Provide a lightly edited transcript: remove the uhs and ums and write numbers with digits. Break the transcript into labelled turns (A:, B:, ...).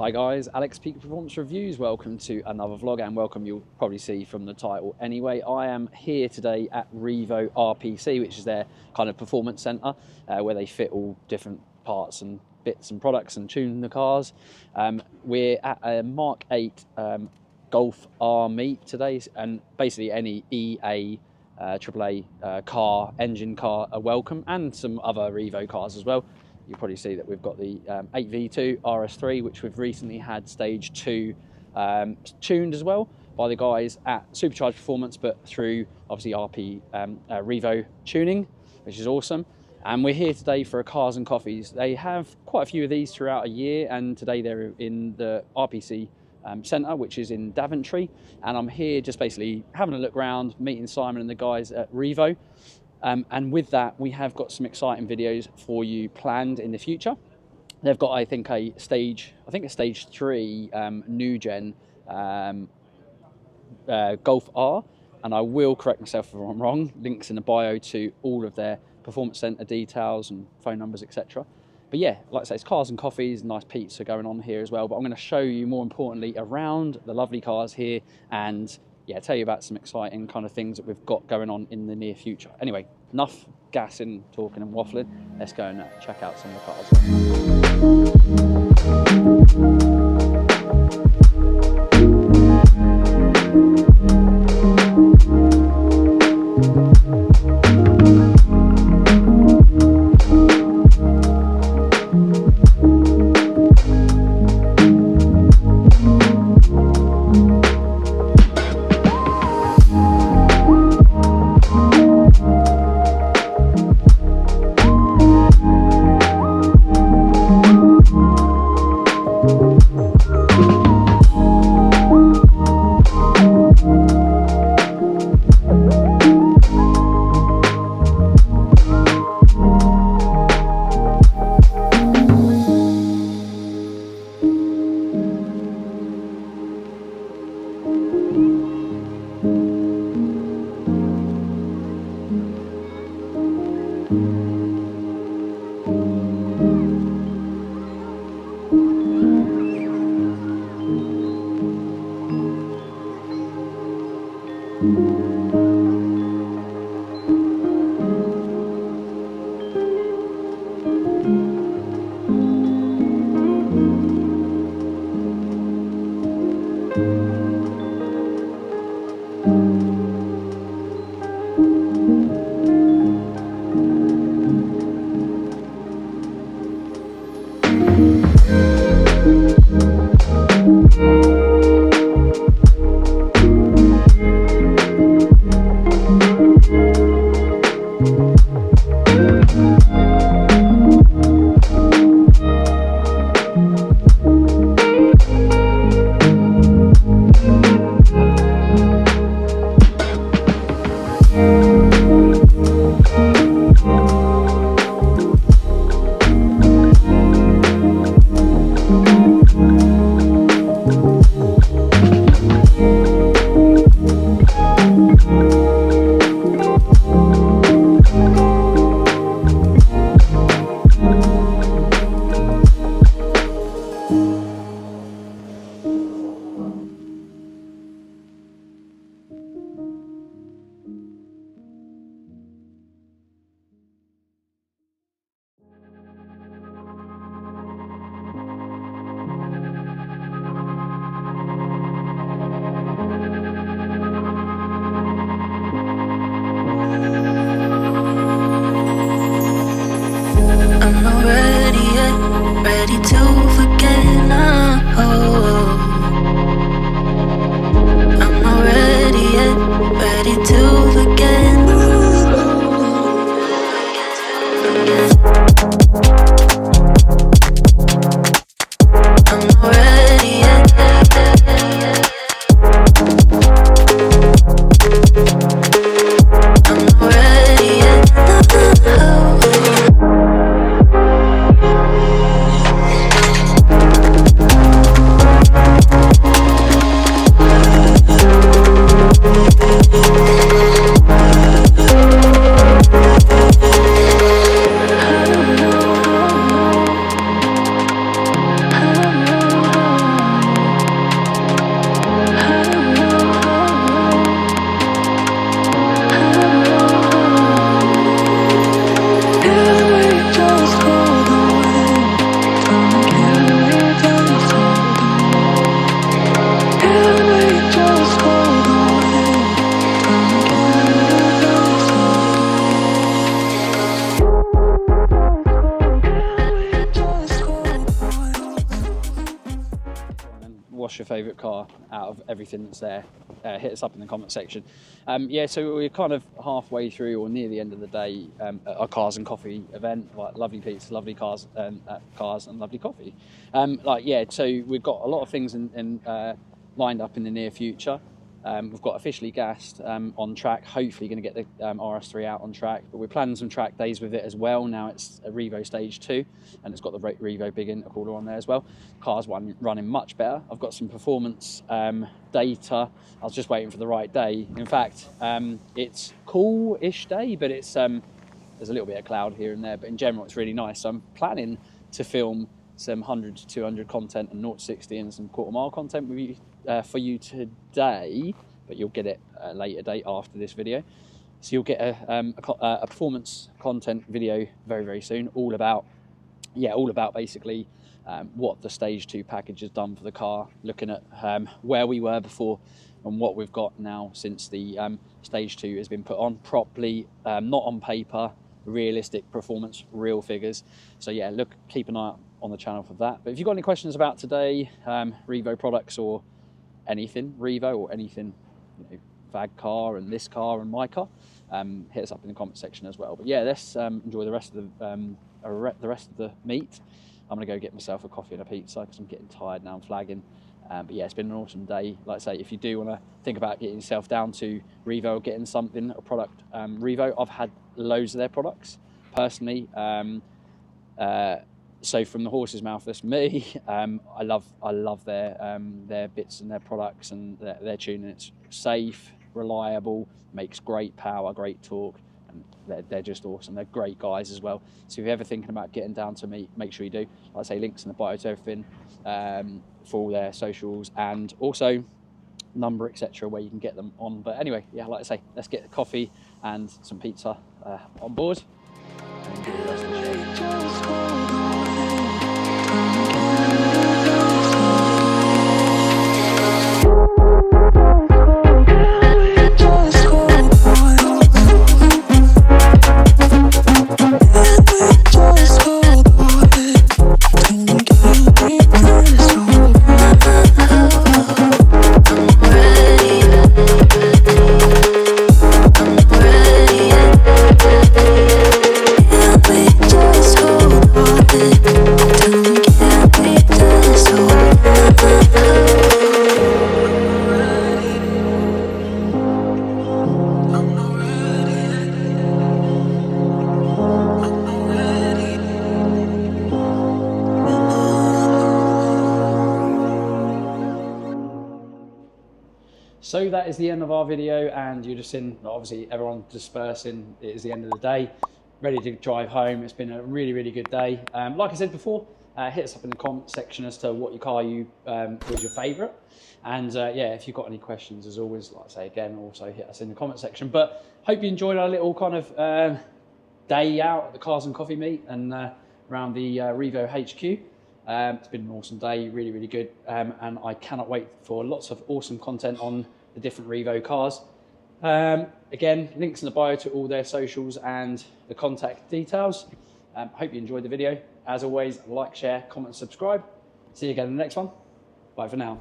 A: Hi guys, Alex Peak Performance Reviews. Welcome to another vlog, and welcome, you'll probably see from the title anyway. I am here today at Revo RPC, which is their kind of performance centre where they fit all different parts and bits and products and tune the cars. We're at a Mark 8 Golf R meet today, and basically any EA AAA car, engine car are welcome, and some other Revo cars as well. You'll probably see that we've got the 8V2 RS3, which we've recently had stage 2 tuned as well by the guys at Supercharged Performance, but through obviously Revo tuning, which is awesome. And we're here today for a Cars and Coffees. They have quite a few of these throughout a year, and today they're in the RPC centre, which is in Daventry. And I'm here just basically having a look around, meeting Simon and the guys at Revo. And with that, we have got some exciting videos for you planned in the future. They've got, I think, a stage 3 new gen Golf R, and I will correct myself if I'm wrong. Links in the bio to all of their performance centre details and phone numbers, etc. But yeah, like I say, it's Cars and Coffees, nice pizza going on here as well. But I'm going to show you, more importantly, around the lovely cars here, and yeah, tell you about some exciting kind of things that we've got going on in the near future. Anyway, enough gassing, talking and waffling. Let's go and check out some of the cars. what's your favourite car out of everything that's there? Hit us up in the comment section. Yeah, so we're kind of halfway through or near the end of the day at our Cars and Coffee event. Like lovely pizza, lovely cars, and lovely coffee. Yeah, so we've got a lot of things lined up in the near future. We've got officially gassed on track, hopefully going to get the RS3 out on track, but we're planning some track days with it as well. Now it's a Revo Stage 2 and it's got the Revo big intercooler on there as well. Car's running much better. I've got some performance data. I was just waiting for the right day. In fact, it's cool-ish day, but it's there's a little bit of cloud here and there, but in general it's really nice. So I'm planning to film some 100 to 200 content and 0 to 60 and some quarter mile content with you, for you today, but you'll get it a later date after this video. So you'll get a performance content video very, very soon, all about basically what the Stage 2 package has done for the car, looking at where we were before and what we've got now since the Stage 2 has been put on properly, not on paper, realistic performance, real figures. So yeah, keep an eye out on the channel for that. But if you've got any questions about today, Revo products or anything Revo or anything, Fag car and this car and my car, hit us up in the comment section as well. But yeah, let's enjoy the rest of the meet. I'm gonna go get myself a coffee and a pizza because I'm getting tired now. I'm flagging. But yeah, it's been an awesome day. Like I say, if you do want to think about getting yourself down to Revo or getting something, a product, Revo, I've had loads of their products personally. So from the horse's mouth, that's me. I love their bits and their products and their tuning. It's safe, reliable, makes great power, great torque, and they're just awesome. They're great guys as well. So if you're ever thinking about getting down to me, make sure you do. Like I say, links in the bio to everything, for all their socials and also number, etc., where you can get them on. But anyway, yeah, like I say, let's get the coffee and some pizza on board. And enjoy the rest of the show. So that is the end of our video, and you're just seen, obviously everyone dispersing. It is the end of the day, ready to drive home. It's been a really, really good day. Like I said before, hit us up in the comment section as to what your car was your favourite. And yeah, if you've got any questions, as always, like I say again, also hit us in the comment section. But hope you enjoyed our little kind of day out at the Cars and Coffee meet and around the Revo HQ. It's been an awesome day, really, really good. And I cannot wait for lots of awesome content on the different Revo cars. Again, links in the bio to all their socials and the contact details. Hope you enjoyed the video. As always, like, share, comment, subscribe. See you again in the next one. Bye for now.